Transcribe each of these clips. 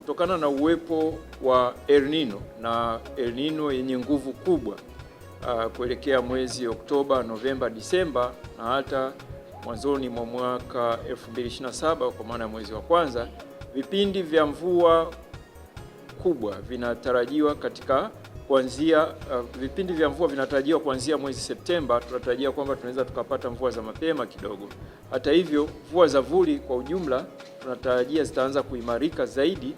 Kutokana na uwepo wa El Nino na El Nino yenye nguvu kubwa kuelekea mwezi Oktoba, Novemba, Disemba na hata mwanzoni mwa mwaka 2027 kwa maana mwezi wa kwanza, vipindi vya mvua kubwa vinatarajiwa kuanzia mwezi Septemba. Tunatarajia kwamba tunaweza tukapata mvua za mapema kidogo. Hata hivyo, mvua za vuli kwa ujumla tunatarajia zitaanza kuimarika zaidi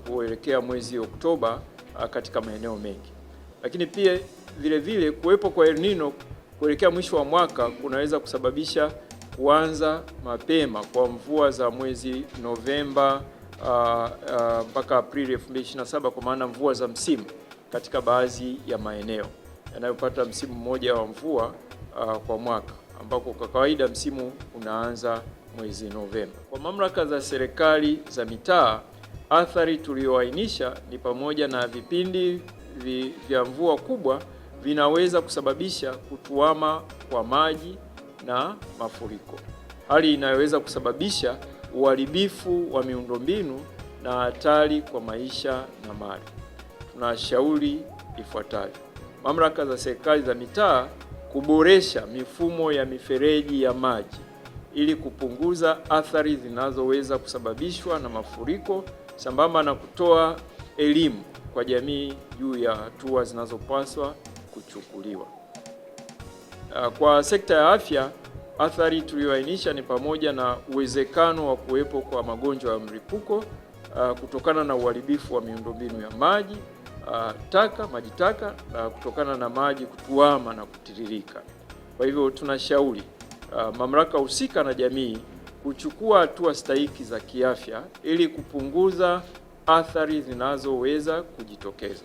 kuelekea mwezi Oktoba katika maeneo mengi. Lakini pia vile kuwepo kwa El Nino kuelekea mwisho wa mwaka kunaweza kusababisha kuanza mapema kwa mvua za mwezi Novemba mpaka Aprili 2027 kwa maana mvua za msimu katika baadhi ya maeneo yanayopata msimu mmoja wa mvua kwa mwaka, ambako kwa kawaida msimu unaanza mwezi Novemba. Kwa mamlaka za serikali za mitaa, athari tuliyoainisha ni pamoja na vipindi vya mvua kubwa vinaweza kusababisha kutuama kwa maji na mafuriko, hali inayoweza kusababisha uharibifu wa miundombinu na hatari kwa maisha na mali. Tunashauri ifuatavyo: mamlaka za serikali za mitaa kuboresha mifumo ya mifereji ya maji ili kupunguza athari zinazoweza kusababishwa na mafuriko, sambamba na kutoa elimu kwa jamii juu ya hatua zinazopaswa kuchukuliwa. Kwa sekta ya afya, athari tuliyoainisha ni pamoja na uwezekano wa kuwepo kwa magonjwa ya mlipuko kutokana na uharibifu wa miundombinu ya maji taka na kutokana na maji kutuama na kutiririka. Kwa hivyo tunashauri mamlaka husika na jamii kuchukua hatua stahiki za kiafya ili kupunguza athari zinazoweza kujitokeza.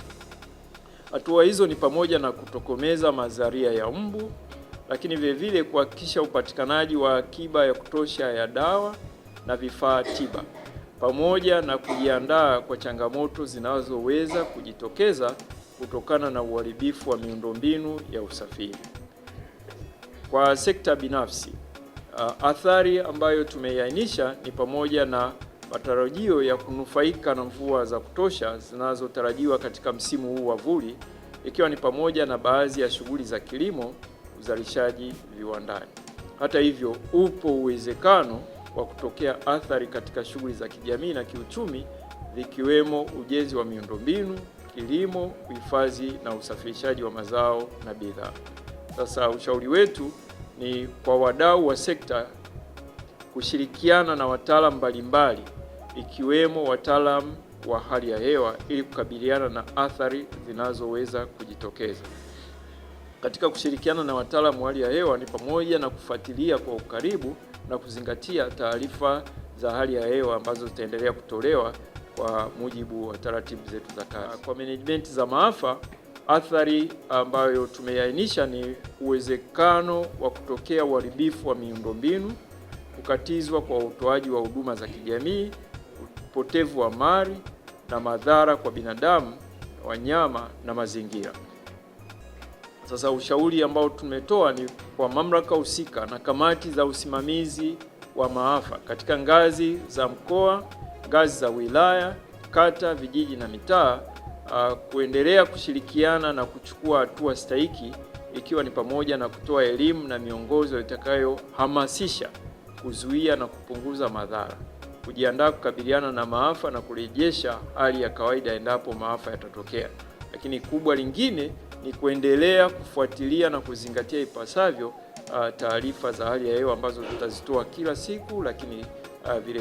Hatua hizo ni pamoja na kutokomeza mazalia ya mbu, lakini vile kuhakikisha upatikanaji wa akiba ya kutosha ya dawa na vifaa tiba, pamoja na kujiandaa kwa changamoto zinazoweza kujitokeza kutokana na uharibifu wa miundombinu ya usafiri. Kwa sekta binafsi, athari ambayo tumeiainisha ni pamoja na matarajio ya kunufaika na mvua za kutosha zinazotarajiwa katika msimu huu wa vuli, ikiwa ni pamoja na baadhi ya shughuli za kilimo, uzalishaji viwandani. Hata hivyo, upo uwezekano wa kutokea athari katika shughuli za kijamii na kiuchumi, vikiwemo ujenzi wa miundombinu, kilimo, uhifadhi na usafirishaji wa mazao na bidhaa. Sasa ushauri wetu ni kwa wadau wa sekta kushirikiana na wataalamu mbalimbali ikiwemo wataalamu wa hali ya hewa ili kukabiliana na athari zinazoweza kujitokeza. Katika kushirikiana na wataalamu wa hali ya hewa ni pamoja na kufuatilia kwa ukaribu na kuzingatia taarifa za hali ya hewa ambazo zitaendelea kutolewa kwa mujibu wa taratibu zetu za kazi. Kwa management za maafa, athari ambayo tumeainisha ni uwezekano wa kutokea uharibifu wa miundombinu, kukatizwa kwa utoaji wa huduma za kijamii, upotevu wa mali na madhara kwa binadamu, wanyama na mazingira. Sasa ushauri ambao tumetoa ni kwa mamlaka husika na kamati za usimamizi wa maafa katika ngazi za mkoa, ngazi za wilaya, kata, vijiji na mitaa kuendelea kushirikiana na kuchukua hatua stahiki, ikiwa ni pamoja na kutoa elimu na miongozo itakayohamasisha kuzuia na kupunguza madhara, kujiandaa kukabiliana na maafa na kurejesha hali ya kawaida endapo maafa yatatokea. Lakini kubwa lingine ni kuendelea kufuatilia na kuzingatia ipasavyo taarifa za hali ya hewa ambazo tutazitoa kila siku, lakini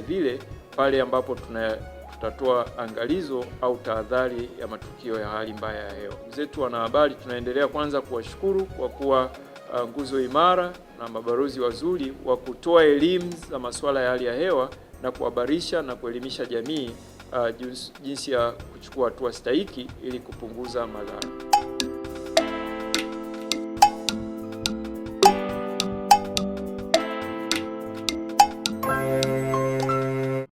vile pale ambapo tutatoa angalizo au tahadhari ya matukio ya hali mbaya ya hewa. Wenzetu wanahabari, tunaendelea kwanza kuwashukuru kwa kuwa nguzo imara na mabalozi wazuri wa kutoa elimu za masuala ya hali ya hewa na kuhabarisha na kuelimisha jamii jinsi ya kuchukua hatua stahiki ili kupunguza madhara.